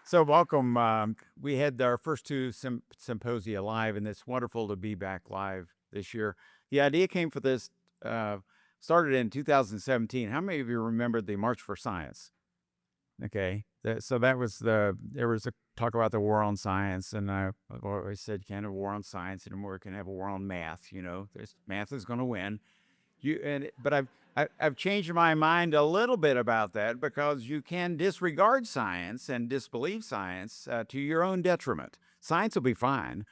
So welcome. We had our first two symposia live, and it's wonderful to be back live this year. The idea came for this, started in 2017. How many of you remember the March for Science? Okay, so there was a talk about the war on science, and I've always said you can't have a war on science anymore. You can have a war on math. Math is going to win. But I've changed my mind a little bit about that, because you can disregard science and disbelieve science to your own detriment. Science will be fine.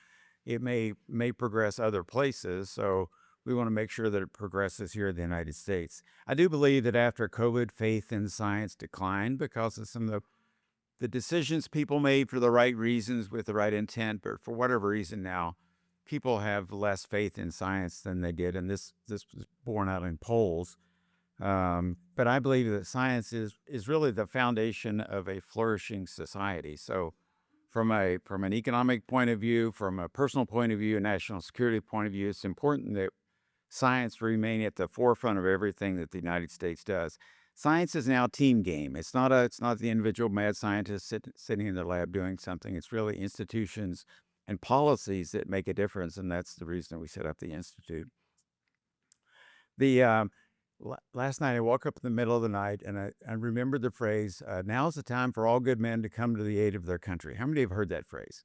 It may progress other places, so we want to make sure that it progresses here in the United States. I do believe that after COVID, faith in science declined because of some of the decisions people made for the right reasons with the right intent, but for whatever reason now, people have less faith in science than they did, and this was borne out in polls. But I believe that science is really the foundation of a flourishing society. So from an economic point of view, from a personal point of view, a national security point of view, it's important that science remain at the forefront of everything that the United States does. Science is now a team game. It's not the individual mad scientist sitting in the lab doing something. It's really institutions and policies that make a difference, and that's the reason we set up the Institute. Last night I woke up in the middle of the night, and I remembered the phrase, now's the time for all good men to come to the aid of their country. How many have heard that phrase?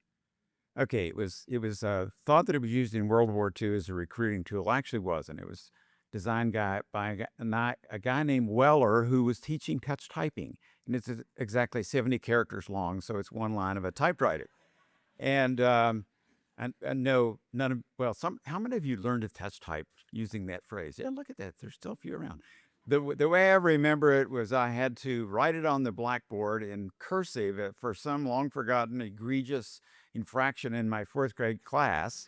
Okay, it was thought that it was used in World War II as a recruiting tool. It actually wasn't. It was designed by a guy named Weller, who was teaching touch typing, and it's exactly 70 characters long, so it's one line of a typewriter. And no, none of, well, how many of you learned to touch type using that phrase? Yeah, look at that. There's still a few around. The way I remember it was I had to write it on the blackboard in cursive for some long forgotten egregious infraction in my fourth grade class.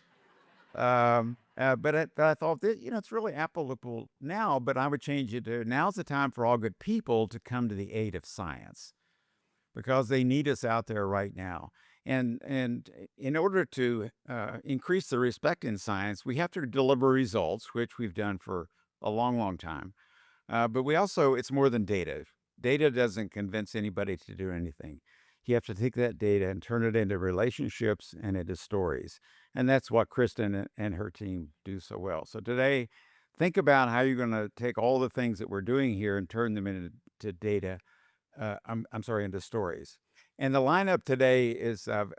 But I thought that, it's really applicable now, but I would change it to, now's the time for all good people to come to the aid of science, because they need us out there right now. And in order to increase the respect in science, we have to deliver results, which we've done for a long, long time. But we also, it's more than data. Data doesn't convince anybody to do anything. You have to take that data and turn it into relationships and into stories. And that's what Kristen and her team do so well. So today, think about how you're going to take all the things that we're doing here and turn them into data, into stories. And the lineup today is, I've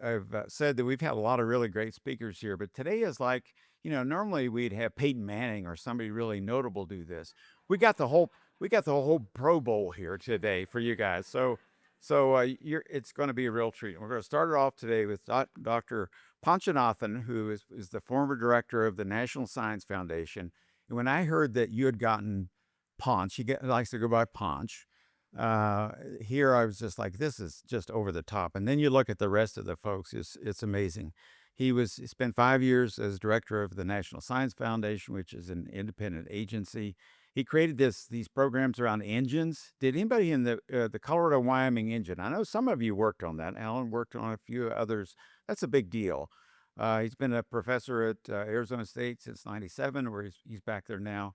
said that we've had a lot of really great speakers here, but today is like, normally we'd have Peyton Manning or somebody really notable do this. We got the whole Pro Bowl here today for you guys. So it's going to be a real treat. We're going to start it off today with Dr. Panchanathan, who is the former director of the National Science Foundation. And when I heard that you had gotten Panch, he likes to go by Panch. Here I was just like, this is just over the top. And then you look at the rest of the folks, it's amazing. He spent 5 years as director of the National Science Foundation, which is an independent agency. He created these programs around engines. Did anybody in the Colorado-Wyoming engine? I know some of you worked on that. Alan worked on a few others. That's a big deal. He's been a professor at Arizona State since '97, where he's back there now.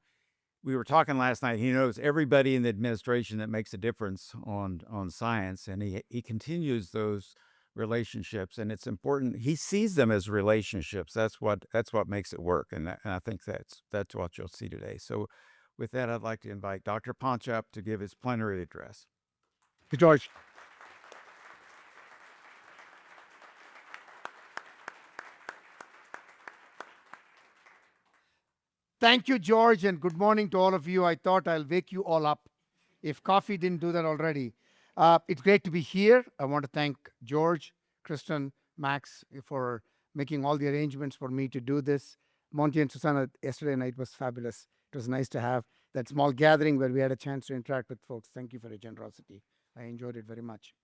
We were talking last night. He knows everybody in the administration that makes a difference on science, and he continues those relationships. And it's important. He sees them as relationships. That's what makes it work. And I think that's what you'll see today. So, with that, I'd like to invite Dr. Panch up to give his plenary address. Hey, George. Thank you, George, and good morning to all of you. I thought I'll wake you all up if coffee didn't do that already. It's great to be here. I want to thank George, Kristen, Max for making all the arrangements for me to do this. Monty and Susanna, yesterday night was fabulous. It was nice to have that small gathering where we had a chance to interact with folks. Thank you for your generosity. I enjoyed it very much.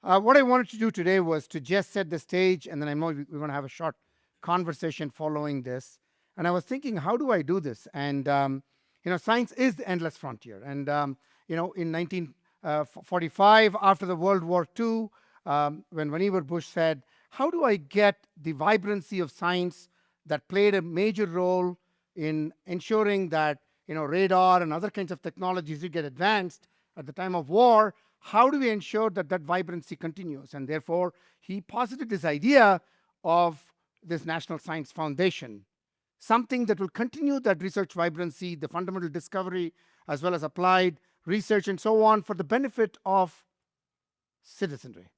What I wanted to do today was to just set the stage, and then I know we're going to have a short conversation following this. And I was thinking, how do I do this? And, science is the endless frontier. And, in 1945, after the World War II, when Vannevar Bush said, how do I get the vibrancy of science that played a major role in ensuring that, radar and other kinds of technologies would get advanced at the time of war? how do we ensure that that vibrancy continues? And therefore, he posited this idea of this National Science Foundation, something that will continue that research vibrancy, the fundamental discovery, as well as applied research and so on for the benefit of citizenry,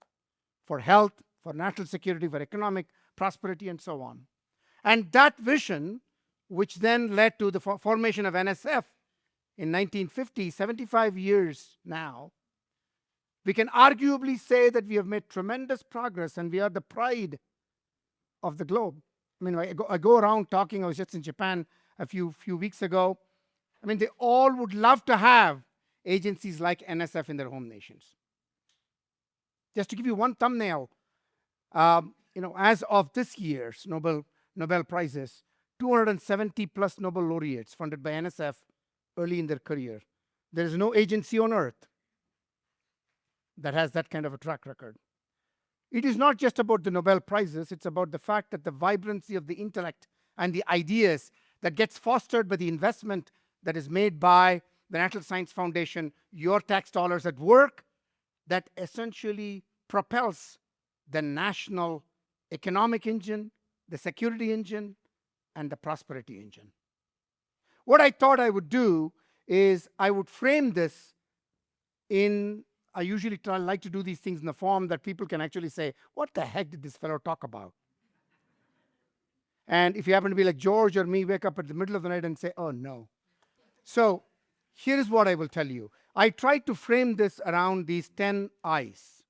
for health, for national security, for economic prosperity, and so on. And that vision, which then led to the formation of NSF in 1950, 75 years now, we can arguably say that we have made tremendous progress and we are the pride of the globe. I mean, I go around talking. I was just in Japan a few weeks ago. I mean, they all would love to have agencies like NSF in their home nations. Just to give you one thumbnail, as of this year's Nobel Prizes, 270 plus Nobel laureates funded by NSF early in their career. There is no agency on earth that has that kind of a track record. It is not just about the Nobel Prizes, it's about the fact that the vibrancy of the intellect and the ideas that gets fostered by the investment that is made by the National Science Foundation, your tax dollars at work, that essentially propels the national economic engine, the security engine, and the prosperity engine. What I thought I would do is I would frame this I usually like to do these things in the form that people can actually say, what the heck did this fellow talk about? And if you happen to be like George or me, wake up at the middle of the night and say, oh no. So here is what I will tell you. I tried to frame this around these 10 I's.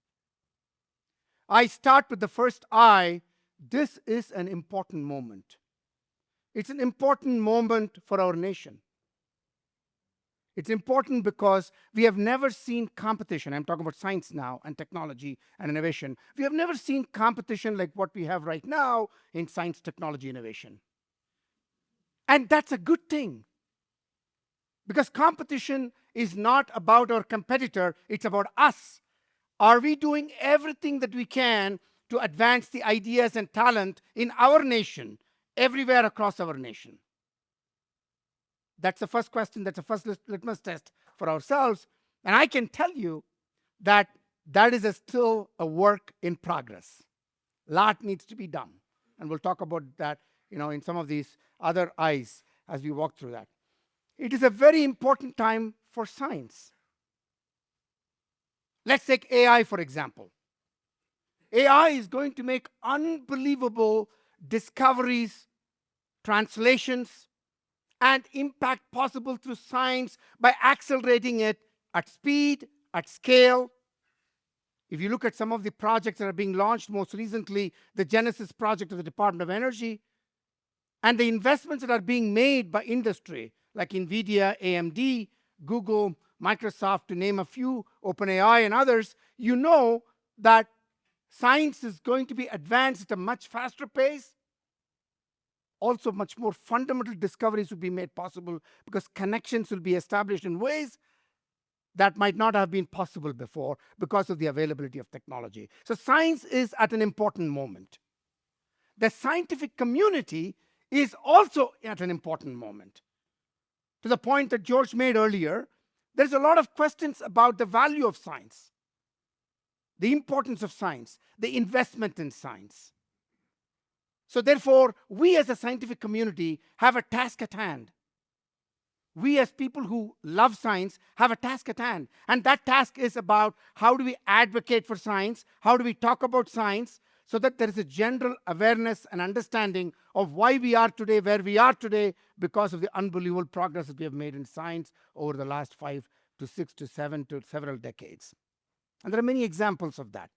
I start with the first I. This is an important moment. It's an important moment for our nation. It's important because we have never seen competition. I'm talking about science now and technology and innovation. We have never seen competition like what we have right now in science, technology, innovation. And that's a good thing. Because competition is not about our competitor, it's about us. Are we doing everything that we can to advance the ideas and talent in our nation, everywhere across our nation? That's the first question. That's the first litmus test for ourselves. And I can tell you that that is still a work in progress. A lot needs to be done. And we'll talk about that, in some of these other I's as we walk through that. It is a very important time for science. Let's take AI, for example. AI is going to make unbelievable discoveries, translations, and impact possible through science by accelerating it at speed, at scale. If you look at some of the projects that are being launched, most recently, the Genesis project of the Department of Energy, and the investments that are being made by industry, like NVIDIA, AMD, Google, Microsoft, to name a few, OpenAI and others, you know that science is going to be advanced at a much faster pace. Also, much more fundamental discoveries will be made possible because connections will be established in ways that might not have been possible before because of the availability of technology. So science is at an important moment. The scientific community is also at an important moment. To the point that George made earlier, there's a lot of questions about the value of science, the importance of science, the investment in science. So therefore, we as a scientific community have a task at hand. We as people who love science have a task at hand. And that task is about how do we advocate for science, how do we talk about science, so that there is a general awareness and understanding of why we are today where we are today because of the unbelievable progress that we have made in science over the last 5 to 6 to 7 to several decades. And there are many examples of that.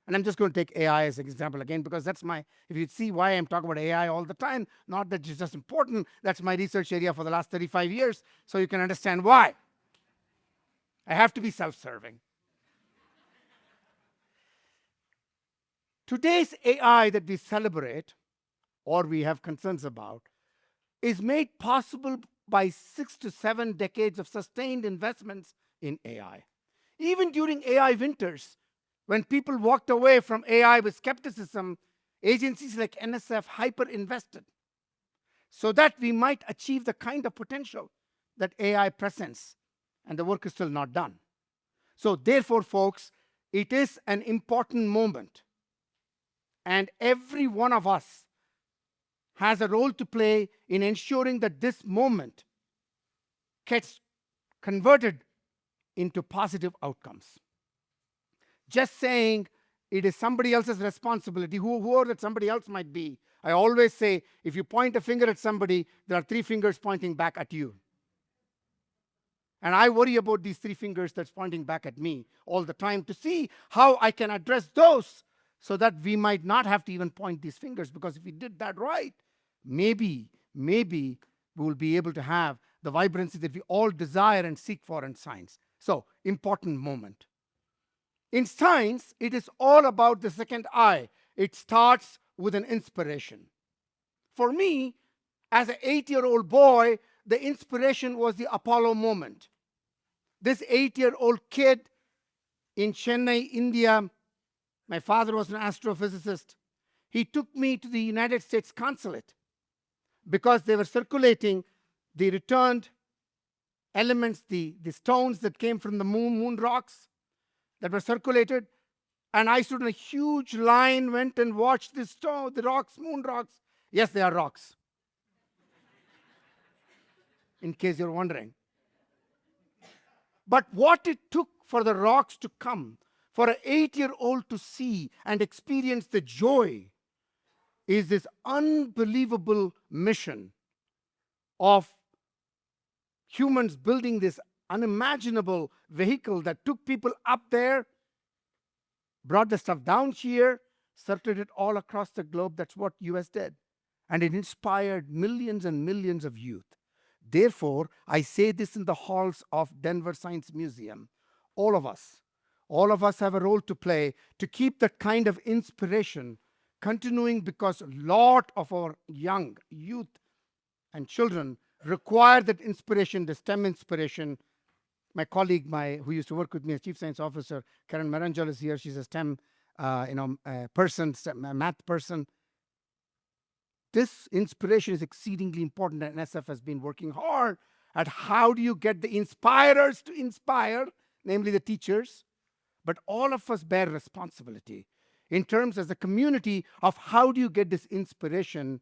And I'm just going to take AI as an example again, because that's if you see why I'm talking about AI all the time, not that it's just important, that's my research area for the last 35 years, so you can understand why. I have to be self-serving. Today's AI that we celebrate, or we have concerns about, is made possible by 6 to 7 decades of sustained investments in AI. Even during AI winters, when people walked away from AI with skepticism, agencies like NSF hyper-invested so that we might achieve the kind of potential that AI presents, and the work is still not done. So therefore, folks, it is an important moment. And every one of us has a role to play in ensuring that this moment gets converted into positive outcomes. Just saying it is somebody else's responsibility, whoever that somebody else might be. I always say, if you point a finger at somebody, there are 3 fingers pointing back at you. And I worry about these 3 fingers that's pointing back at me all the time to see how I can address those so that we might not have to even point these fingers. Because if we did that right, maybe we will be able to have the vibrancy that we all desire and seek for in science. So, important moment. In science, it is all about the second I. It starts with an inspiration. For me, as an 8-year-old boy, the inspiration was the Apollo moment. This 8-year-old kid in Chennai, India, my father was an astrophysicist. He took me to the United States consulate because they were circulating the returned elements, the stones that came from the moon rocks that were circulated. And I stood in a huge line, went and watched the rocks, moon rocks. Yes, they are rocks. In case you're wondering. But what it took for the rocks to come, for an 8-year-old to see and experience the joy, is this unbelievable mission of humans building this unimaginable vehicle that took people up there, brought the stuff down here, circulated all across the globe. That's what US did. And it inspired millions and millions of youth. Therefore, I say this in the halls of Denver Science Museum. All of us have a role to play to keep that kind of inspiration continuing, because a lot of our young youth and children require that inspiration, the STEM inspiration. My colleague, who used to work with me as Chief Science Officer, Karen Maranjal, is here. She's a STEM person, math person. This inspiration is exceedingly important, and SF has been working hard at how do you get the inspirers to inspire, namely the teachers, but all of us bear responsibility in terms as a community of how do you get this inspiration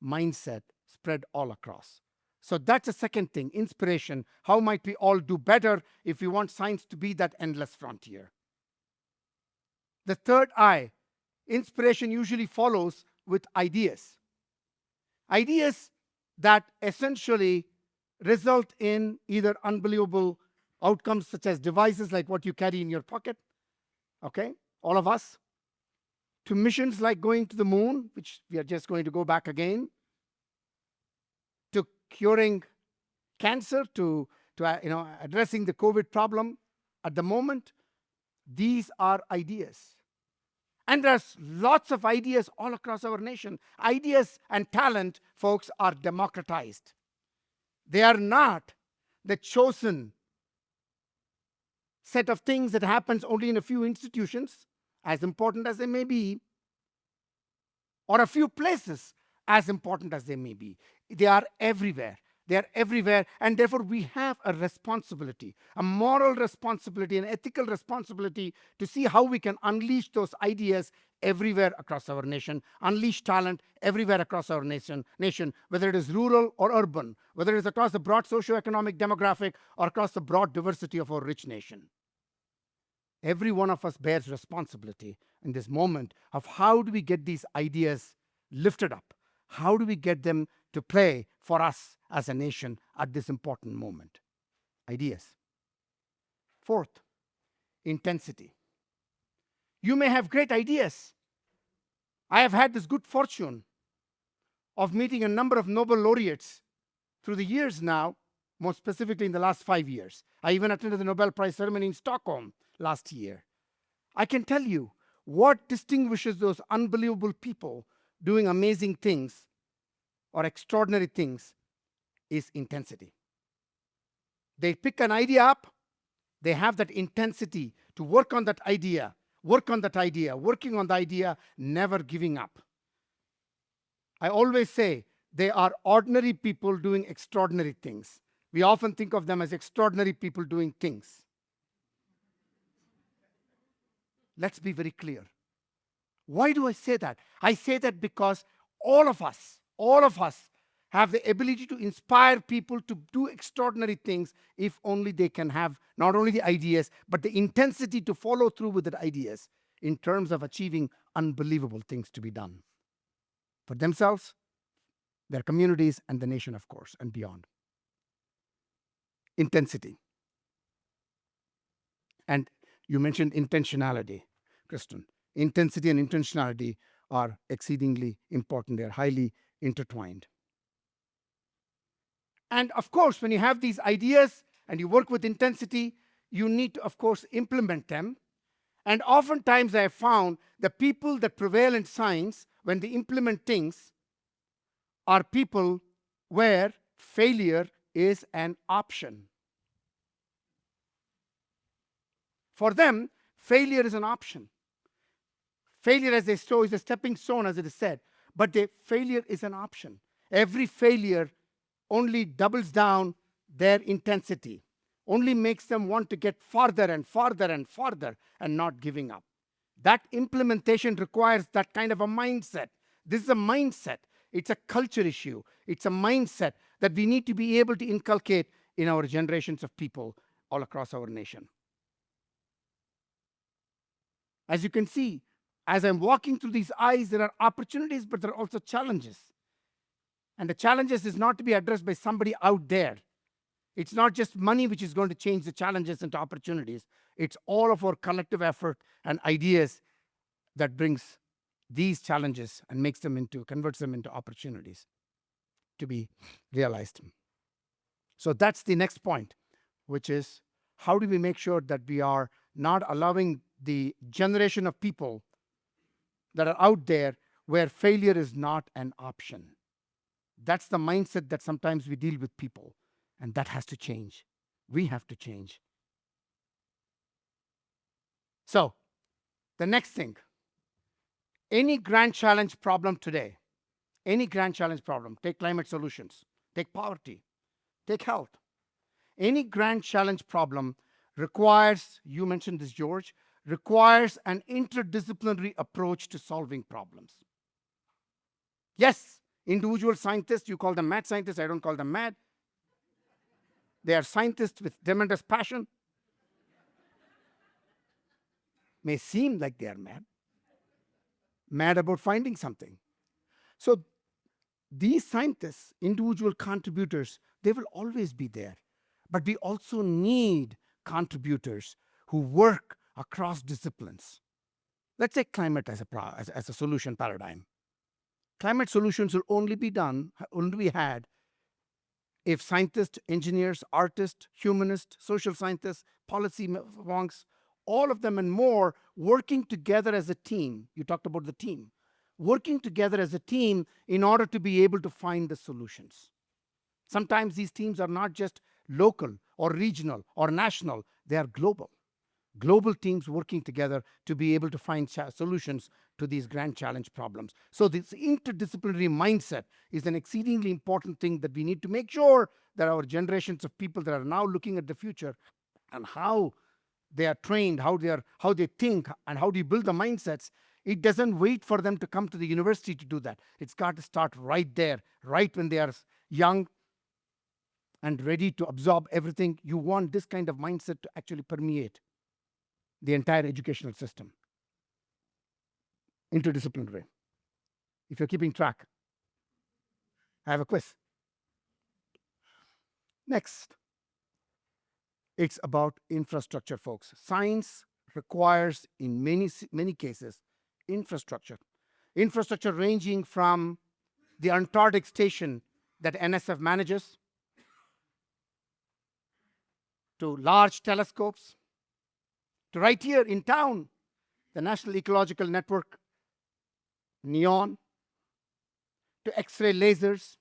mindset spread all across. So that's the second thing, inspiration. How might we all do better if we want science to be that endless frontier? The third I, inspiration usually follows with ideas. Ideas that essentially result in either unbelievable outcomes, such as devices like what you carry in your pocket, okay, all of us, to missions like going to the moon, which we are just going to go back again, to curing cancer, to addressing the COVID problem at the moment. These are ideas. And there's lots of ideas all across our nation. Ideas and talent, folks, are democratized. They are not the chosen set of things that happens only in a few institutions, as important as they may be, or a few places, as important as they may be. They are everywhere. They are everywhere, and therefore we have a responsibility, a moral responsibility, an ethical responsibility to see how we can unleash those ideas everywhere across our nation, unleash talent everywhere across our nation, whether it is rural or urban, whether it is across the broad socioeconomic demographic or across the broad diversity of our rich nation. Every one of us bears responsibility in this moment of how do we get these ideas lifted up? How do we get them to play for us as a nation at this important moment? Ideas. Fourth, intensity. You may have great ideas. I have had this good fortune of meeting a number of Nobel laureates through the years now, more specifically in the last 5 years. I even attended the Nobel Prize ceremony in Stockholm last year. I can tell you what distinguishes those unbelievable people doing amazing things or extraordinary things is intensity. They pick an idea up, they have that intensity to work on that idea, working on the idea, never giving up. I always say they are ordinary people doing extraordinary things. We often think of them as extraordinary people doing things. Let's be very clear. Why do I say that? I say that because all of us have the ability to inspire people to do extraordinary things if only they can have not only the ideas, but the intensity to follow through with the ideas in terms of achieving unbelievable things to be done for themselves, their communities, and the nation, of course, and beyond. Intensity. And you mentioned intentionality, Kristen. Intensity and intentionality are exceedingly important. They're highly intertwined. And of course, when you have these ideas and you work with intensity, you need to, of course, implement them. And oftentimes I have found the people that prevail in science when they implement things are people where failure is an option. For them, failure is an option. Failure, as they show, is a stepping stone, as it is said. But the failure is an option. Every failure only doubles down their intensity, only makes them want to get farther and farther and farther and not giving up. That implementation requires that kind of a mindset. This is a mindset. It's a culture issue. It's a mindset that we need to be able to inculcate in our generations of people all across our nation. As you can see, as I'm walking through these eyes, there are opportunities, but there are also challenges. And the challenges is not to be addressed by somebody out there. It's not just money which is going to change the challenges into opportunities. It's all of our collective effort and ideas that brings these challenges and converts them into opportunities to be realized. So that's the next point, which is how do we make sure that we are not allowing the generation of people that are out there where failure is not an option. That's the mindset that sometimes we deal with people, and that has to change. We have to change. So, the next thing, any grand challenge problem today, take climate solutions, take poverty, take health. Any grand challenge problem requires, you mentioned this, George, requires an interdisciplinary approach to solving problems. Yes, individual scientists, you call them mad scientists, I don't call them mad. They are scientists with tremendous passion. May seem like they are mad about finding something. So these scientists, individual contributors, they will always be there. But we also need contributors who work across disciplines. Let's take climate as a solution paradigm. Climate solutions will only be had if scientists, engineers, artists, humanists, social scientists, policy wonks, all of them and more working together as a team. You talked about the team. Working together as a team in order to be able to find the solutions. Sometimes these teams are not just local or regional or national, they are global. Global teams working together to be able to find solutions to these grand challenge problems. So this interdisciplinary mindset is an exceedingly important thing that we need to make sure that our generations of people that are now looking at the future and how they are trained, how they think, and how do you build the mindsets. It doesn't wait for them to come to the university to do that. It's got to start right there, right when they are young and ready to absorb everything. You want this kind of mindset to actually permeate the entire educational system. Interdisciplinary. If you're keeping track, I have a quiz. Next, it's about infrastructure, folks. Science requires, in many cases, infrastructure. Infrastructure ranging from the Antarctic station that NSF manages to large telescopes, to right here in town, the National Ecological Network, NEON, to X-ray lasers,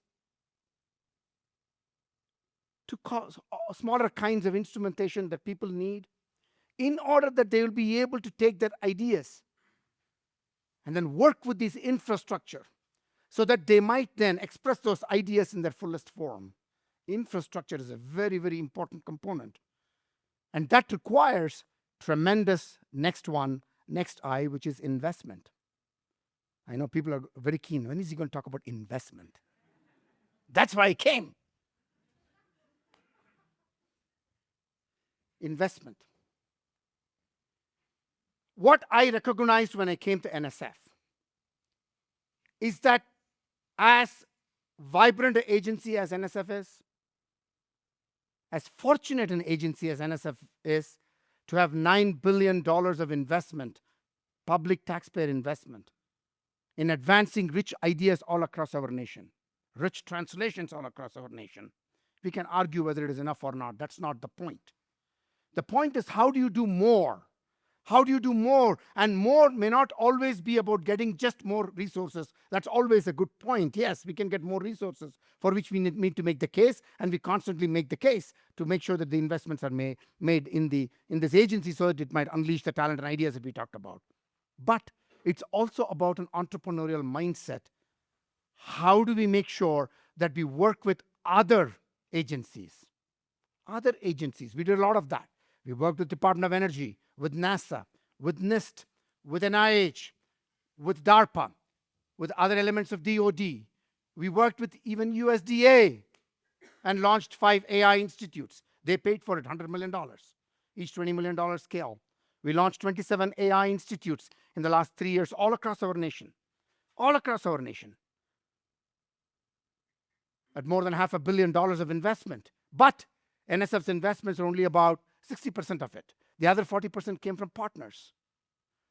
to smaller kinds of instrumentation that people need in order that they will be able to take their ideas and then work with this infrastructure so that they might then express those ideas in their fullest form. Infrastructure is a very, very important component. And that requires tremendous, next one, next I, which is investment. I know people are very keen. When is he going to talk about investment? That's why I came. Investment. What I recognized when I came to NSF is that as vibrant an agency as NSF is, as fortunate an agency as NSF is, to have $9 billion of investment, public taxpayer investment, in advancing rich ideas all across our nation, rich translations all across our nation. We can argue whether it is enough or not. That's not the point. The point is, how do you do more? How do you do more? And more may not always be about getting just more resources. That's always a good point. Yes, we can get more resources for which we need to make the case, and we constantly make the case to make sure that the investments are made in this agency so that it might unleash the talent and ideas that we talked about. But it's also about an entrepreneurial mindset. How do we make sure that we work with other agencies? Other agencies. We did a lot of that. We worked with the Department of Energy, with NASA, with NIST, with NIH, with DARPA, with other elements of DoD. We worked with even USDA and launched 5 AI institutes. They paid for it, $100 million, each $20 million scale. We launched 27 AI institutes in the last 3 years all across our nation. All across our nation. At more than $500 million of investment. But NSF's investments are only about 60% of it. The other 40% came from partners.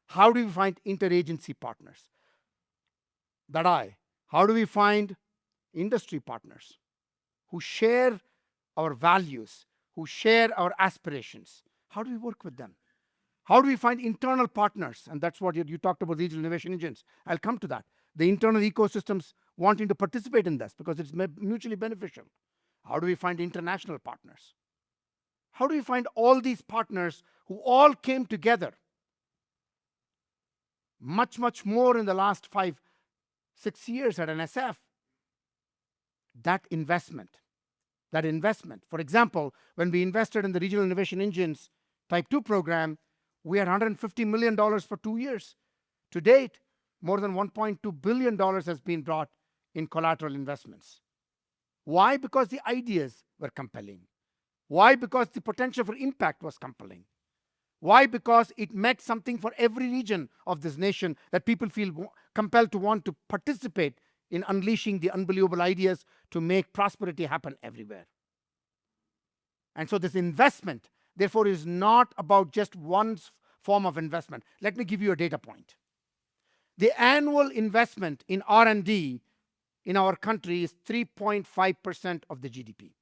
How do we find interagency partners? How do we find industry partners who share our values, who share our aspirations? How do we work with them? How do we find internal partners? And that's what you talked about, regional innovation engines. I'll come to that. The internal ecosystems wanting to participate in this because it's mutually beneficial. How do we find international partners? How do we find all these partners who all came together? Much, much more in the last 5-6 years at NSF. That investment. For example, when we invested in the Regional Innovation Engines Type 2 program, we had $150 million for 2 years. To date, more than $1.2 billion has been brought in collateral investments. Why? Because the ideas were compelling. Why? Because the potential for impact was compelling. Why? Because it meant something for every region of this nation that people feel compelled to want to participate in unleashing the unbelievable ideas to make prosperity happen everywhere. And so this investment, therefore, is not about just one form of investment. Let me give you a data point. The annual investment in R&D in our country is 3.5% of the GDP.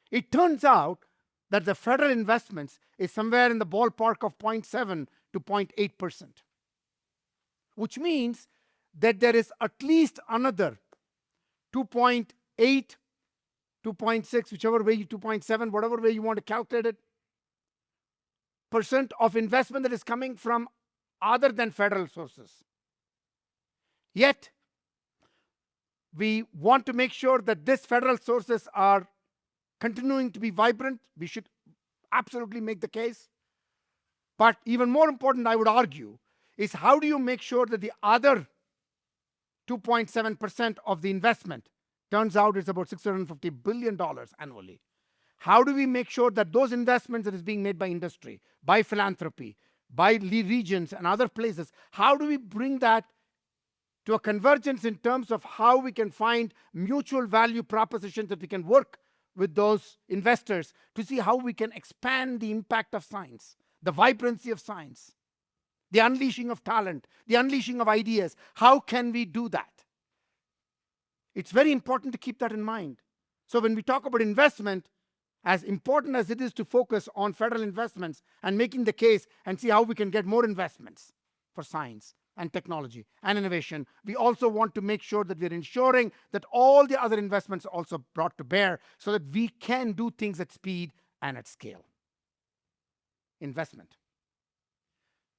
It turns out that the federal investments is somewhere in the ballpark of 0.7 to 0.8%, which means that there is at least another 2.8, 2.6, whichever way, 2.7, whatever way you want to calculate it, % of investment that is coming from other than federal sources. Yet, we want to make sure that these federal sources are continuing to be vibrant. We should absolutely make the case. But even more important, I would argue, is how do you make sure that the other 2.7% of the investment, turns out it's about $650 billion annually. How do we make sure that those investments that is being made by industry, by philanthropy, by regions and other places, how do we bring that to a convergence in terms of how we can find mutual value propositions that we can work with those investors to see how we can expand the impact of science, the vibrancy of science, the unleashing of talent, the unleashing of ideas. How can we do that? It's very important to keep that in mind. So when we talk about investment, as important as it is to focus on federal investments and making the case and see how we can get more investments for science and technology and innovation, we also want to make sure that we're ensuring that all the other investments are also brought to bear so that we can do things at speed and at scale. Investment.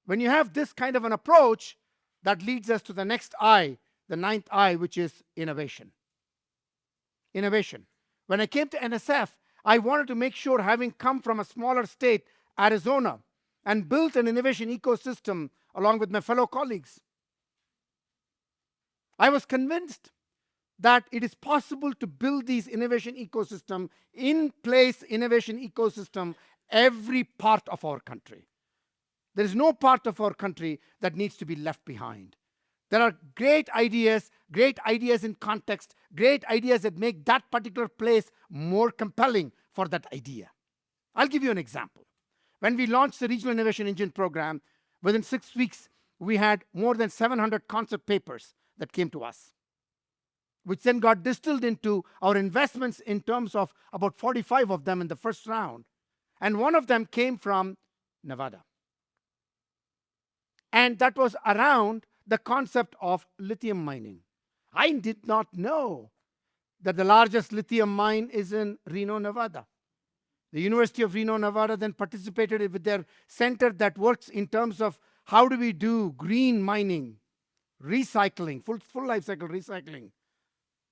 When you have this kind of an approach, that leads us to the next I, the 9th I, which is innovation. Innovation. When I came to NSF, I wanted to make sure, having come from a smaller state, Arizona, and built an innovation ecosystem along with my fellow colleagues. I was convinced that it is possible to build these innovation ecosystem, in place innovation ecosystem, every part of our country. There is no part of our country that needs to be left behind. There are great ideas in context, great ideas that make that particular place more compelling for that idea. I'll give you an example. When we launched the Regional Innovation Engine program, within 6 weeks, we had more than 700 concept papers that came to us, which then got distilled into our investments in terms of about 45 of them in the first round. And one of them came from Nevada. And that was around the concept of lithium mining. I did not know that the largest lithium mine is in Reno, Nevada. The University of Reno, Nevada then participated with their center that works in terms of how do we do green mining, recycling, full life cycle recycling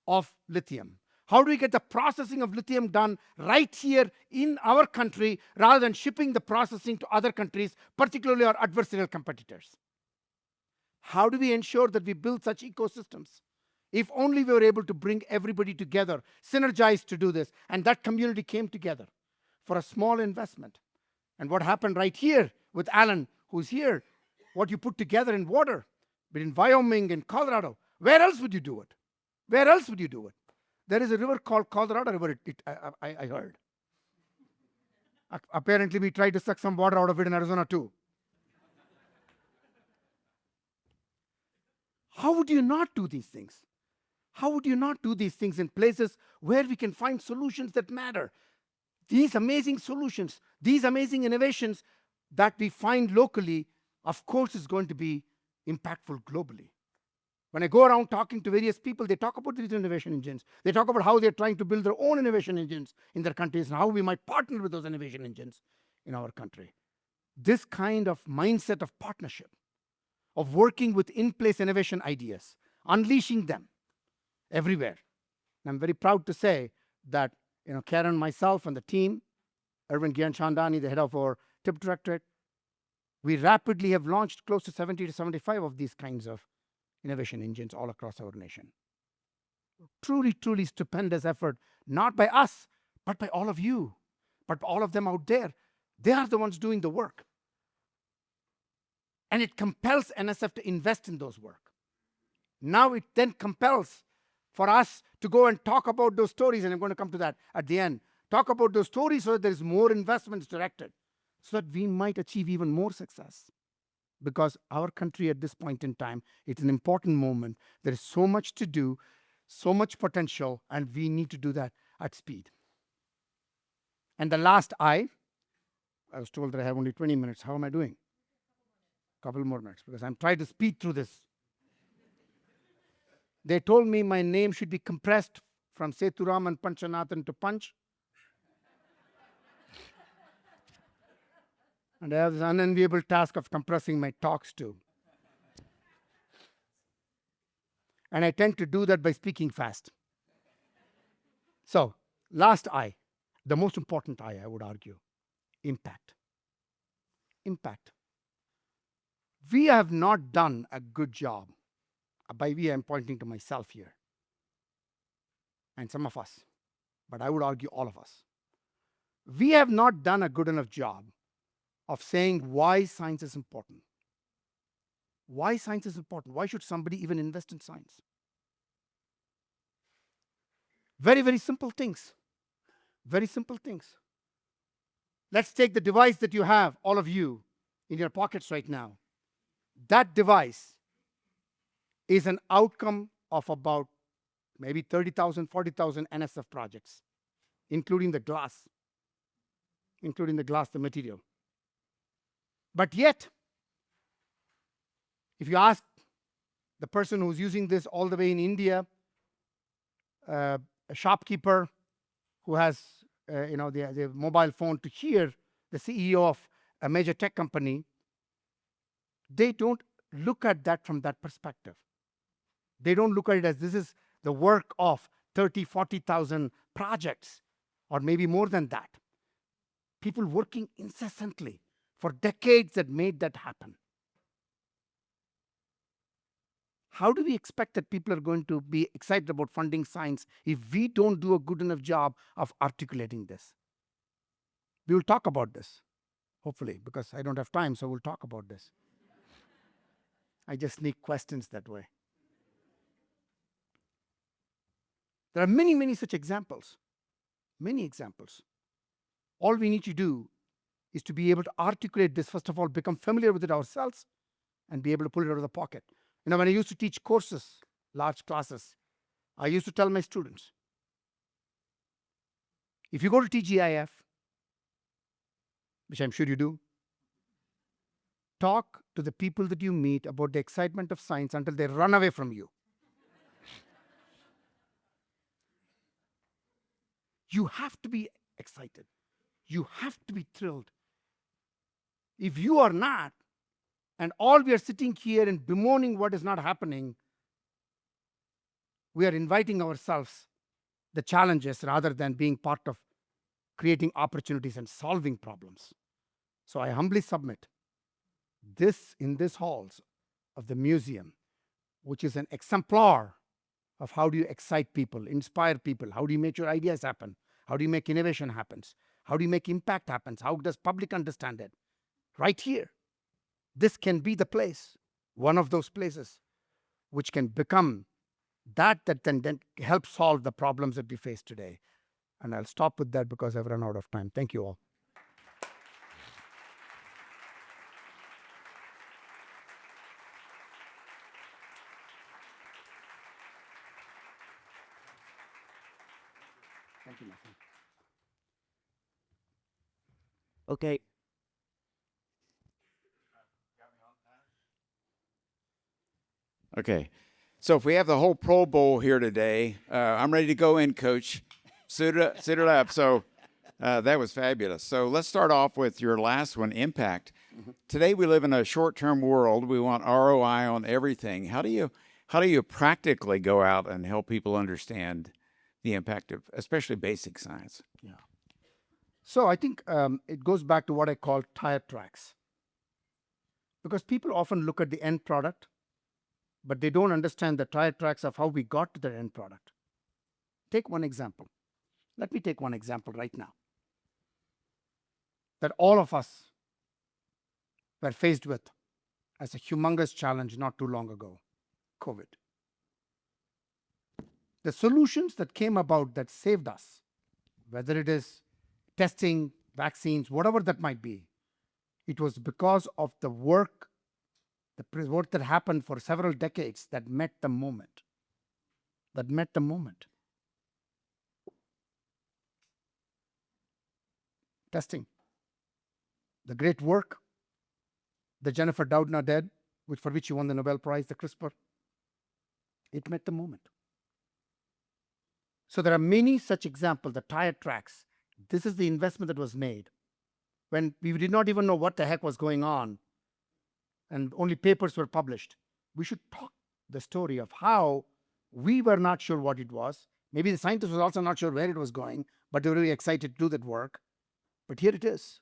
of lithium. How do we get the processing of lithium done right here in our country rather than shipping the processing to other countries, particularly our adversarial competitors? How do we ensure that we build such ecosystems? If only we were able to bring everybody together, synergize to do this, and that community came together for a small investment. And what happened right here with Alan, who's here, what you put together in water, between Wyoming and Colorado, where else would you do it? Where else would you do it? There is a river called Colorado River, I heard. Apparently, we tried to suck some water out of it in Arizona too. How would you not do these things? How would you not do these things in places where we can find solutions that matter? These amazing solutions, these amazing innovations that we find locally, of course, is going to be impactful globally. When I go around talking to various people, they talk about these innovation engines. They talk about how they're trying to build their own innovation engines in their countries and how we might partner with those innovation engines in our country. This kind of mindset of partnership, of working with in-place innovation ideas, unleashing them everywhere. And I'm very proud to say that Karen, myself, and the team, Erwin Gyanchandani, the head of our TIP directorate, we rapidly have launched close to 70 to 75 of these kinds of innovation engines all across our nation. Truly, truly stupendous effort, not by us, but by all of you, but by all of them out there. They are the ones doing the work. And it compels NSF to invest in those work. Now it then compels for us to go and talk about those stories, and I'm going to come to that at the end. Talk about those stories so that there is more investments directed, so that we might achieve even more success. Because our country at this point in time, it's an important moment. There is so much to do, so much potential, and we need to do that at speed. And the last I was told that I have only 20 minutes. How am I doing? Couple more minutes, because I'm trying to speed through this. They told me my name should be compressed from Sethuraman, Panchanathan to Panch. And I have this unenviable task of compressing my talks too. And I tend to do that by speaking fast. So, last I, the most important I would argue, impact. Impact. We have not done a good job. By we, I'm pointing to myself here. And some of us, but I would argue all of us. We have not done a good enough job of saying why science is important. Why science is important? Why should somebody even invest in science? Very, very simple things. Very simple things. Let's take the device that you have, all of you, in your pockets right now. That device is an outcome of about maybe 30,000, 40,000 NSF projects, including the glass, the material. But yet, if you ask the person who's using this all the way in India, a shopkeeper who has the mobile phone, to hear the CEO of a major tech company, they don't look at that from that perspective. They don't look at it as this is the work of 30, 40,000 projects, or maybe more than that. People working incessantly for decades that made that happen. How do we expect that people are going to be excited about funding science if we don't do a good enough job of articulating this? We will talk about this, hopefully, because I don't have time, so we'll talk about this. I just sneak questions that way. There are many, many such examples. Many examples. All we need to do is to be able to articulate this, first of all, become familiar with it ourselves, and be able to pull it out of the pocket. When I used to teach courses, large classes, I used to tell my students, if you go to TGIF, which I'm sure you do, talk to the people that you meet about the excitement of science until they run away from you. You have to be excited. You have to be thrilled. If you are not, and all we are sitting here and bemoaning what is not happening, we are inviting ourselves the challenges rather than being part of creating opportunities and solving problems. So I humbly submit this in these halls of the museum, which is an exemplar of how do you excite people, inspire people, how do you make your ideas happen, how do you make innovation happen, how do you make impact happen, how does public understand it? Right here. This can be the place, one of those places, which can become that then help solve the problems that we face today. And I'll stop with that because I've run out of time. Thank you all. Thank you, my friend. Okay. Okay. So if we have the whole Pro Bowl here today, I'm ready to go in, Coach. Suit it up. So that was fabulous. So let's start off with your last one, impact. Today we live in a short-term world. We want ROI on everything. How do you practically go out and help people understand the impact of especially basic science? Yeah. So I think it goes back to what I call tire tracks. Because people often look at the end product, but they don't understand the tire tracks of how we got to the end product. Take one example. Let me take one example right now that all of us were faced with as a humongous challenge not too long ago, COVID. The solutions that came about that saved us, whether it is testing, vaccines, whatever that might be, it was because of the work that happened for several decades that met the moment. Testing. The great work that Jennifer Doudna did, for which she won the Nobel Prize, the CRISPR, it met the moment. So there are many such examples, the tire tracks. This is the investment that was made when we did not even know what the heck was going on and only papers were published. We should talk the story of how we were not sure what it was. Maybe the scientists were also not sure where it was going, but they were really excited to do that work. But here it is.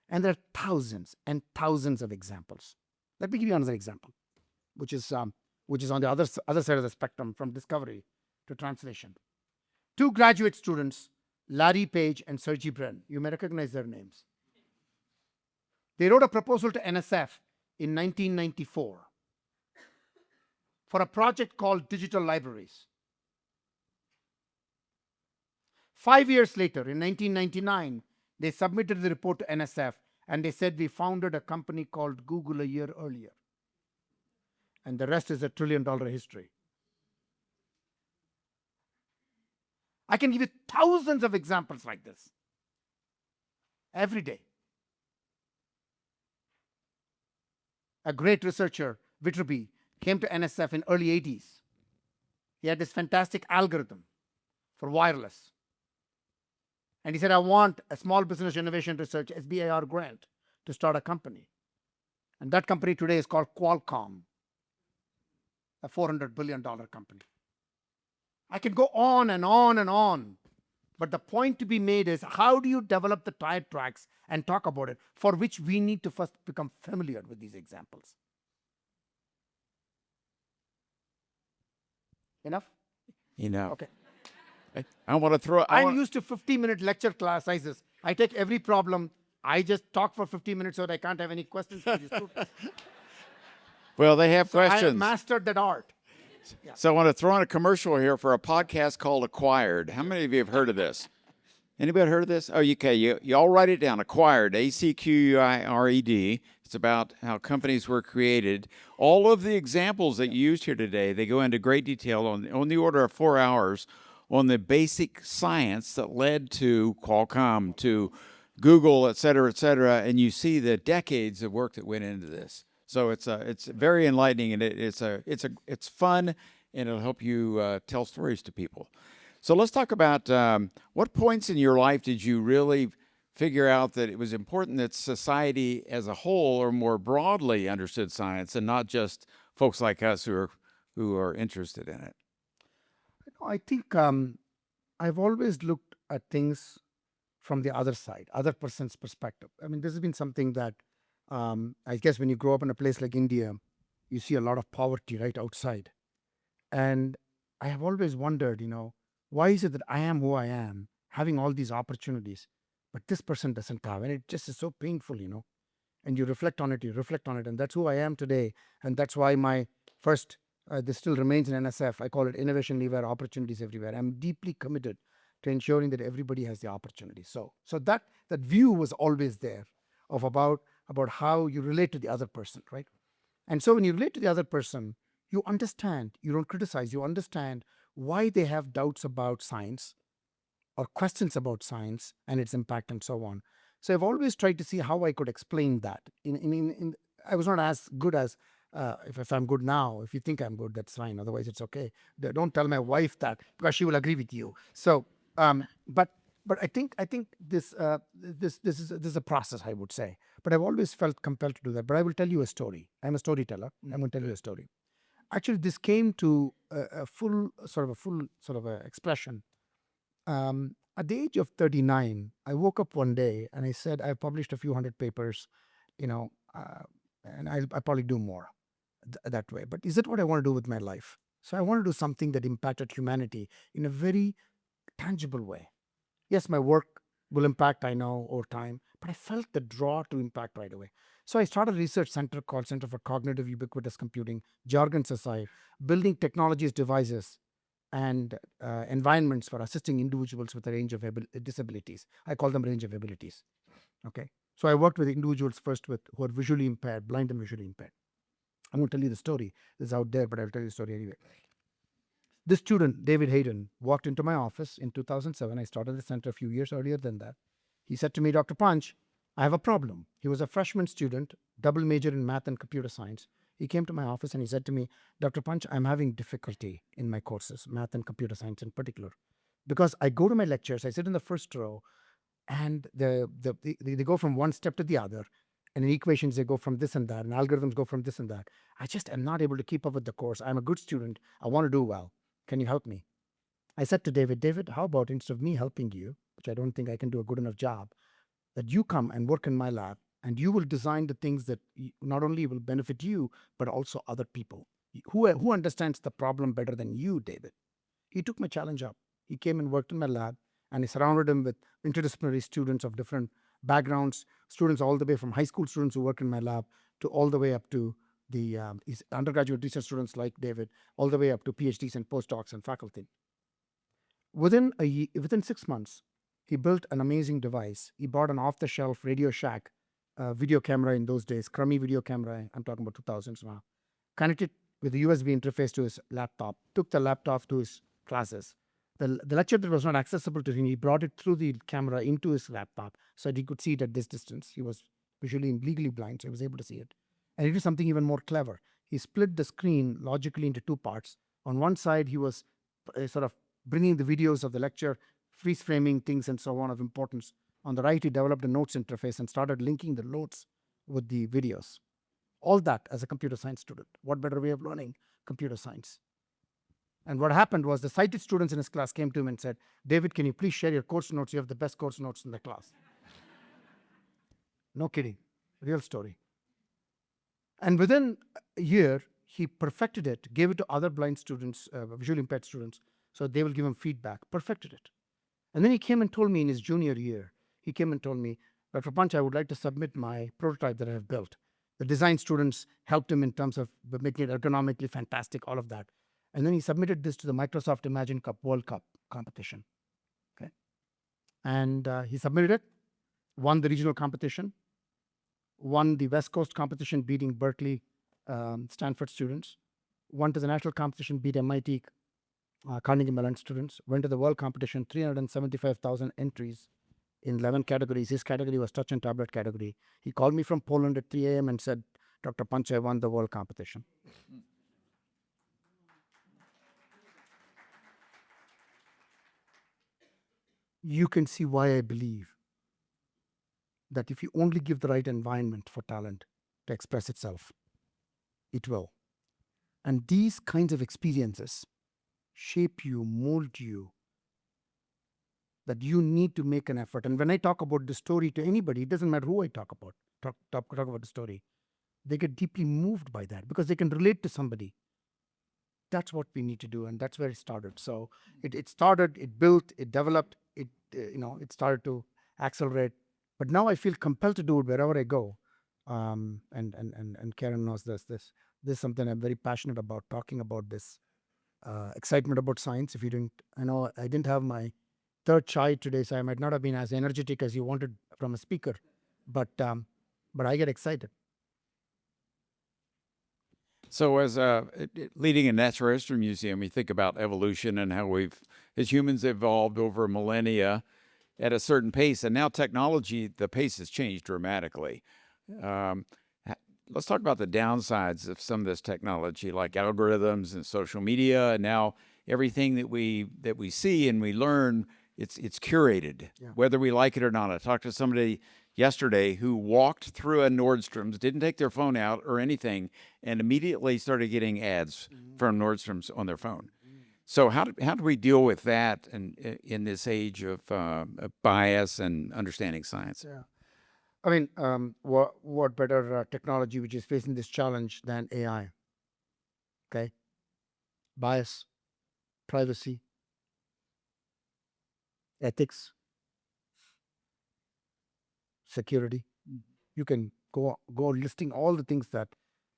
And there are thousands and thousands of examples. Let me give you another example, which is on the other side of the spectrum from discovery to translation. Two graduate students, Larry Page and Sergey Brin. You may recognize their names. They wrote a proposal to NSF in 1994 for a project called Digital Libraries. 5 years later, in 1999, they submitted the report to NSF and they said, we founded a company called Google a year earlier. And the rest is a $1 trillion history. I can give you thousands of examples like this every day. A great researcher, Viterbi, came to NSF in early 80s. He had this fantastic algorithm for wireless. And he said, I want a small business innovation research SBIR grant to start a company. And that company today is called Qualcomm, a $400 billion company. I can go on and on and on, But the point to be made is, how do you develop the tire tracks and talk about it, for which we need to first become familiar with these examples. Enough? Okay. Okay. I want to throw. I'm used to 50-minute lecture class sizes. I take every problem. I just talk for 50 minutes so that I can't have any questions for the students. Well, they have So I questions. mastered that art. So I want to throw in a commercial here for a podcast called Acquired. How many of you have heard of this? Anybody heard of this? Oh, okay. You all write it down. Acquired, ACQUIRED. It's about how companies were created. All of the examples that you used here today, they go into great detail on the order of 4 hours on the basic science that led to Qualcomm, to Google, et cetera, and you see the decades of work that went into this. So it's very enlightening, and it's fun, and it'll help you tell stories to people. So let's talk about what points in your life did you really figure out that it was important that society as a whole, or more broadly, understood science, and not just folks like us who are interested in it. I think I've always looked at things from the other side, other person's perspective. I mean, this has been something that I guess when you grow up in a place like India, you see a lot of poverty right outside. And I have always wondered, why is it that I am who I am, having all these opportunities, but this person doesn't have? And it just is so painful, And you reflect on it, and that's who I am today. And that's why my first, this still remains in NSF. I call it Innovation Anywhere, Opportunities Everywhere. I'm deeply committed to ensuring that everybody has the opportunity. So that view was always there of about how you relate to the other person, right? And so when you relate to the other person, you understand, you don't criticize, you understand why they have doubts about science or questions about science and its impact and so on. So I've always tried to see how I could explain that. I was not as good as, if I'm good now. If you think I'm good, that's fine. Otherwise, it's okay. Don't tell my wife that, because she will agree with you. So, but I think this is a process, I would say. But I've always felt compelled to do that. But I will tell you a story. I'm a storyteller. I'm going to tell you a story. Actually, this came to a full expression. At the age of 39, I woke up one day and I said, I've published a few hundred papers, and I'll probably do more that way. But is it what I want to do with my life? So I want to do something that impacted humanity in a very tangible way. Yes, my work will impact, I know, over time, but I felt the draw to impact right away. So I started a research center called Center for Cognitive Ubiquitous Computing, jargons aside, building technologies, devices, and environments for assisting individuals with a range of disabilities. I call them range of abilities. Okay. So I worked with individuals first who are visually impaired, blind and visually impaired. I'm going to tell you the story. This is out there, but I'll tell you the story anyway. This student, David Hayden, walked into my office in 2007. I started the center a few years earlier than that. He said to me, Dr. Panch, I have a problem. He was a freshman student, double major in math and computer science. He came to my office and he said to me, Dr. Panch, I'm having difficulty in my courses, math and computer science in particular, because I go to my lectures, I sit in the first row, and they go from one step to the other. And in equations, they go from this and that, and algorithms go from this and that. I just am not able to keep up with the course. I'm a good student. I want to do well. Can you help me? I said to David, how about instead of me helping you, which I don't think I can do a good enough job, that you come and work in my lab and you will design the things that not only will benefit you, but also other people. Who understands the problem better than you, David? He took my challenge up. He came and worked in my lab, and I surrounded him with interdisciplinary students of different backgrounds, students all the way from high school students who work in my lab to all the way up to the undergraduate research students like David, all the way up to PhDs and postdocs and faculty. Within 6 months, he built an amazing device. He bought an off-the-shelf Radio Shack video camera in those days, crummy video camera. I'm talking about 2000s now. Connected with the USB interface to his laptop, took the laptop to his classes. The lecture that was not accessible to him, he brought it through the camera into his laptop so that he could see it at this distance. He was visually and legally blind, so he was able to see it. And he did something even more clever. He split the screen logically into two parts. On one side, he was sort of bringing the videos of the lecture, freeze framing things and so on of importance. On the right, he developed a notes interface and started linking the notes with the videos. All that as a computer science student. What better way of learning computer science? And what happened was the sighted students in his class came to him and said, David, can you please share your course notes? You have the best course notes in the class. No kidding. Real story. And within a year, he perfected it, gave it to other blind students, visually impaired students, so they will give him feedback, perfected it. And then he came and told me in his junior year, he came and told me, Dr. Panch, I would like to submit my prototype that I have built. The design students helped him in terms of making it ergonomically fantastic, all of that. And then he submitted this to the Microsoft Imagine Cup World Cup competition. Okay. And he submitted it, won the regional competition, won the West Coast competition, beating Berkeley, Stanford students, won to the national competition, beat MIT, Carnegie Mellon students, went to the world competition, 375,000 entries in 11 categories. His category was touch and tablet category. He called me from Poland at 3 a.m. and said, Dr. Panch, I won the world competition. You can see why I believe that if you only give the right environment for talent to express itself, it will. And these kinds of experiences shape you, mold you, that you need to make an effort. And when I talk about the story to anybody, it doesn't matter who I talk about the story, they get deeply moved by that because they can relate to somebody. That's what we need to do, and that's where it started. So it started, it built, it developed, it started to accelerate. But now I feel compelled to do it wherever I go. And Karen knows this. This is something I'm very passionate about, talking about this excitement about science. If you didn't, I know I didn't have my third chai today, so I might not have been as energetic as you wanted from a speaker, but I get excited. So, as leading a natural history museum, you think about evolution and how we've, as humans, evolved over millennia at a certain pace, and now technology, the pace has changed dramatically. Let's talk about the downsides of some of this technology, like algorithms and social media, and now everything that we see and we learn, it's curated, whether we like it or not. I talked to somebody yesterday who walked through a Nordstrom's, didn't take their phone out or anything, and immediately started getting ads from Nordstrom's on their phone. So how do we deal with that in this age of bias and understanding science? Yeah. I mean, what better technology which is facing this challenge than AI? Okay. Bias, privacy, ethics, security. You can go listing all the things that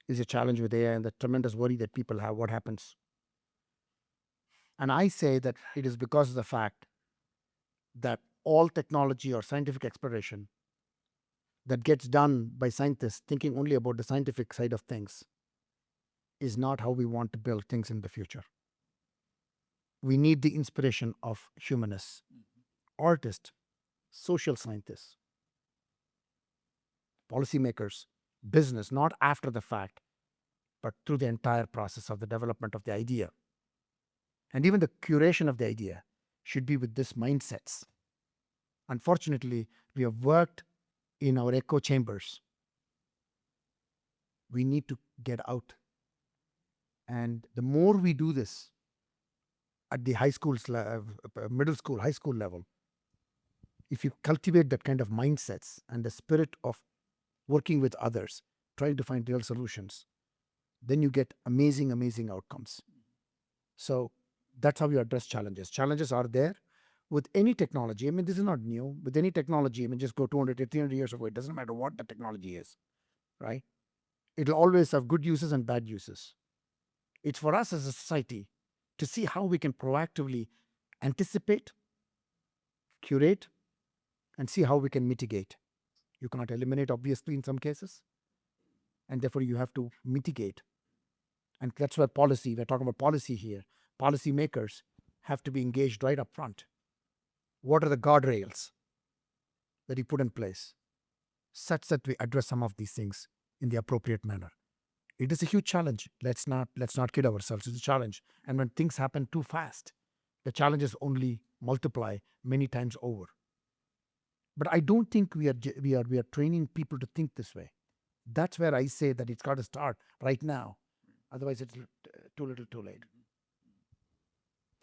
is a challenge with AI and the tremendous worry that people have. What happens? And I say that it is because of the fact that all technology or scientific exploration that gets done by scientists thinking only about the scientific side of things is not how we want to build things in the future. We need the inspiration of humanists, artists, social scientists, policymakers, business, not after the fact, but through the entire process of the development of the idea. And even the curation of the idea should be with this mindsets. Unfortunately, we have worked in our echo chambers. We need to get out. And the more we do this at the high school, middle school, high school level, if you cultivate that kind of mindsets and the spirit of working with others, trying to find real solutions, then you get amazing, amazing outcomes. So that's how you address challenges. Challenges are there with any technology. I mean, this is not new. With any technology, I mean, just go 200 to 300 years ago. It doesn't matter what the technology is, right? It'll always have good uses and bad uses. It's for us as a society to see how we can proactively anticipate, curate, and see how we can mitigate. You cannot eliminate, obviously, in some cases, and therefore you have to mitigate. And that's where policy, we're talking about policy here. Policymakers have to be engaged right up front. What are the guardrails that you put in place such that we address some of these things in the appropriate manner? It is a huge challenge. Let's not kid ourselves. It's a challenge. And when things happen too fast, the challenges only multiply many times over. But I don't think we are training people to think this way. That's where I say that it's got to start right now. Otherwise, it's too little, too late.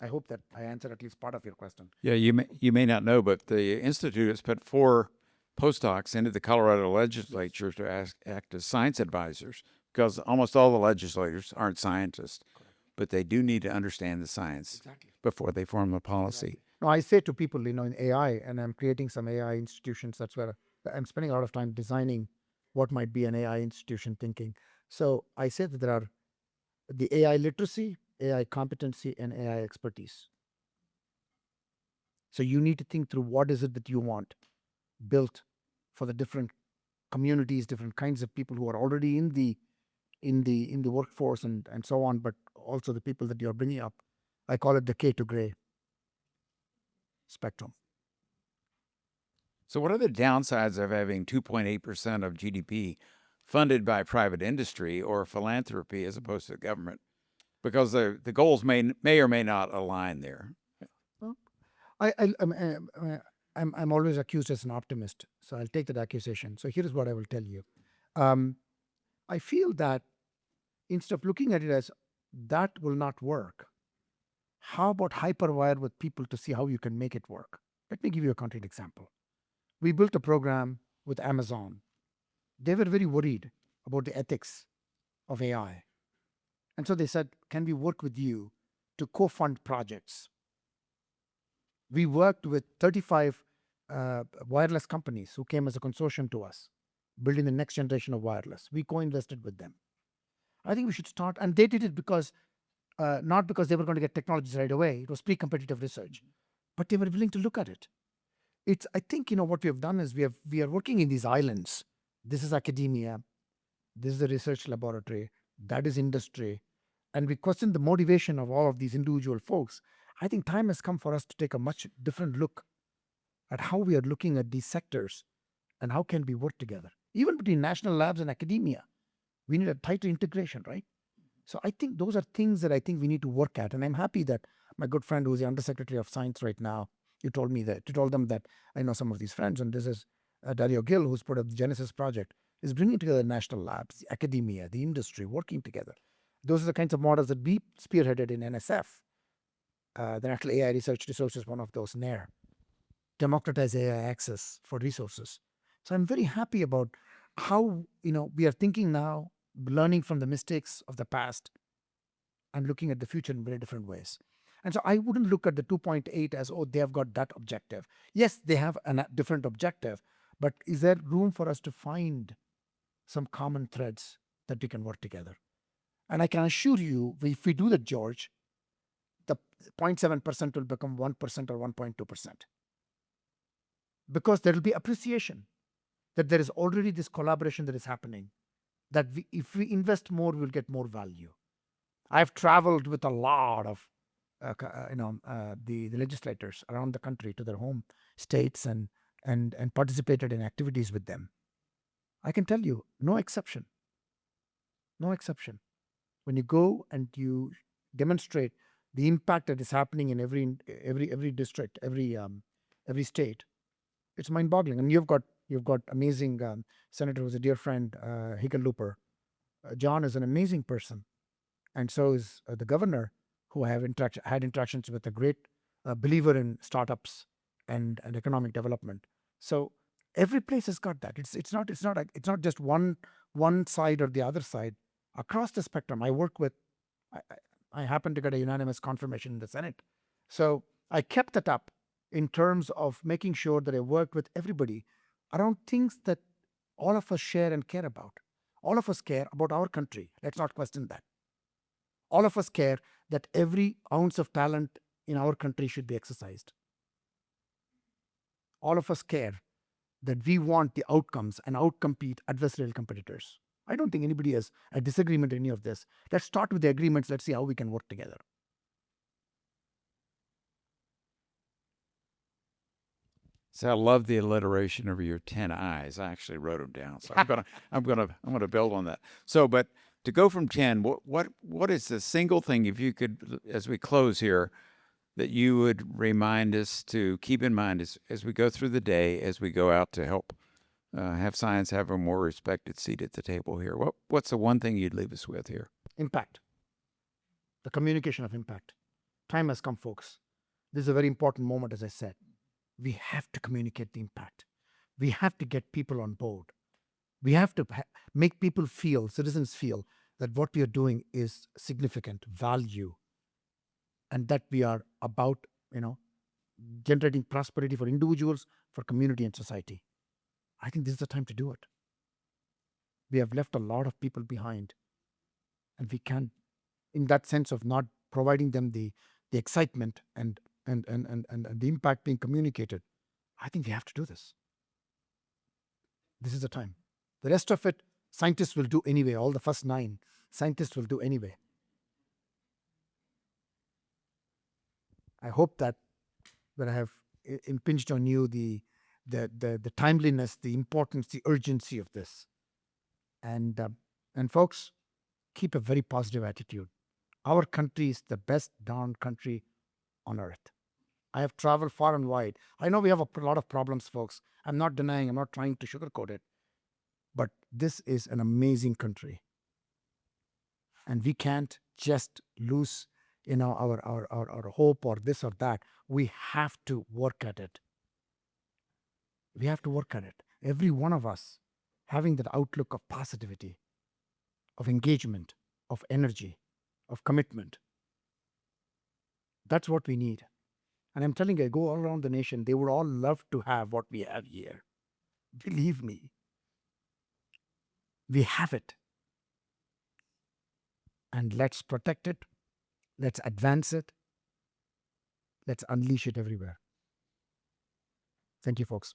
I hope that I answered at least part of your question. Yeah, you may not know, but the Institute has put 4 postdocs into the Colorado legislature to act as science advisors, because almost all the legislators aren't scientists, but they do need to understand the science before they form a policy. No, I say to people, in AI, and I'm creating some AI institutions. That's where I'm spending a lot of time designing what might be an AI institution thinking. So I say that there are the AI literacy, AI competency, and AI expertise. So you need to think through what is it that you want built for the different communities, different kinds of people who are already in the workforce and so on, but also the people that you're bringing up. I call it the K to gray spectrum. So what are the downsides of having 2.8% of GDP funded by private industry or philanthropy as opposed to the government? Because the goals may or may not align there. Well, I'm always accused as an optimist, so I'll take that accusation. So here is what I will tell you. I feel that instead of looking at it as that will not work, how about hyperwire with people to see how you can make it work? Let me give you a concrete example. We built a program with Amazon. They were very worried about the ethics of AI. And so they said, can we work with you to co-fund projects? We worked with 35 wireless companies who came as a consortium to us, building the next generation of wireless. We co-invested with them. I think we should start, and they did it because, not because they were going to get technologies right away. It was pre-competitive research, but they were willing to look at it. I think, what we have done is we are working in these islands. This is academia. This is the research laboratory. That is industry. And we question the motivation of all of these individual folks. I think time has come for us to take a much different look at how we are looking at these sectors and how can we work together. Even between national labs and academia, we need a tighter integration, right? So I think those are things that I think we need to work at. And I'm happy that my good friend who's the Undersecretary of Science right now, you told them that I know some of these friends, and this is Dario Gill, who's part of the Genesis project, is bringing together national labs, the academia, the industry, working together. Those are the kinds of models that we spearheaded in NSF. The National AI Research Resource is one of those, NAIR. Democratize AI access for resources. So I'm very happy about how we are thinking now, learning from the mistakes of the past and looking at the future in very different ways. And so I wouldn't look at the 2.8 as, they have got that objective. Yes, they have a different objective, but is there room for us to find some common threads that we can work together? And I can assure you, if we do that, George, the 0.7% will become 1% or 1.2%. Because there will be appreciation that there is already this collaboration that is happening, that if we invest more, we'll get more value. I've traveled with a lot of the legislators around the country to their home states and participated in activities with them. I can tell you, no exception. When you go and you demonstrate the impact that is happening in every district, every state, it's mind-boggling. And you've got amazing senator who's a dear friend, Hickenlooper. John is an amazing person, and so is the governor, who I have had interactions with, a great believer in startups and economic development. So every place has got that. It's not just one side or the other side. Across the spectrum, I happen to get a unanimous confirmation in the Senate. So I kept that up in terms of making sure that I worked with everybody around things that all of us share and care about. All of us care about our country. Let's not question that. All of us care that every ounce of talent in our country should be exercised. All of us care that we want the outcomes and outcompete adversarial competitors. I don't think anybody has a disagreement in any of this. Let's start with the agreements. Let's see how we can work together. So I love the alliteration of your 10 eyes. I actually wrote them down, so I'm gonna build on that. So, but to go from 10, what is the single thing, if you could, as we close here, that you would remind us to keep in mind as we go through the day, as we go out to help have science have a more respected seat at the table here? What's the one thing you'd leave us with here? Impact. The communication of impact. Time has come, folks. This is a very important moment, as I said. We have to communicate the impact. We have to get people on board. We have to make people feel, citizens feel, that what we are doing is significant value, and that we are about, generating prosperity for individuals, for community and society. I think this is the time to do it. We have left a lot of people behind, and we can, in that sense of not providing them the excitement and the impact being communicated. I think we have to do this. This is the time. The rest of it, scientists will do anyway. All the first 9 scientists will do anyway. I hope that I have impinged on you the timeliness, the importance, the urgency of this. And folks, keep a very positive attitude. Our country is the best darn country on earth. I have traveled far and wide. I know we have a lot of problems, folks. I'm not denying, I'm not trying to sugarcoat it. But this is an amazing country. And we can't just lose, our hope or this or that. We have to work at it. We have to work at it. Every one of us having that outlook of positivity, of engagement, of energy, of commitment. That's what we need. And I'm telling you, I go all around the nation, they would all love to have what we have here. Believe me, we have it. And let's protect it. Let's advance it. Let's unleash it everywhere. Thank you, folks.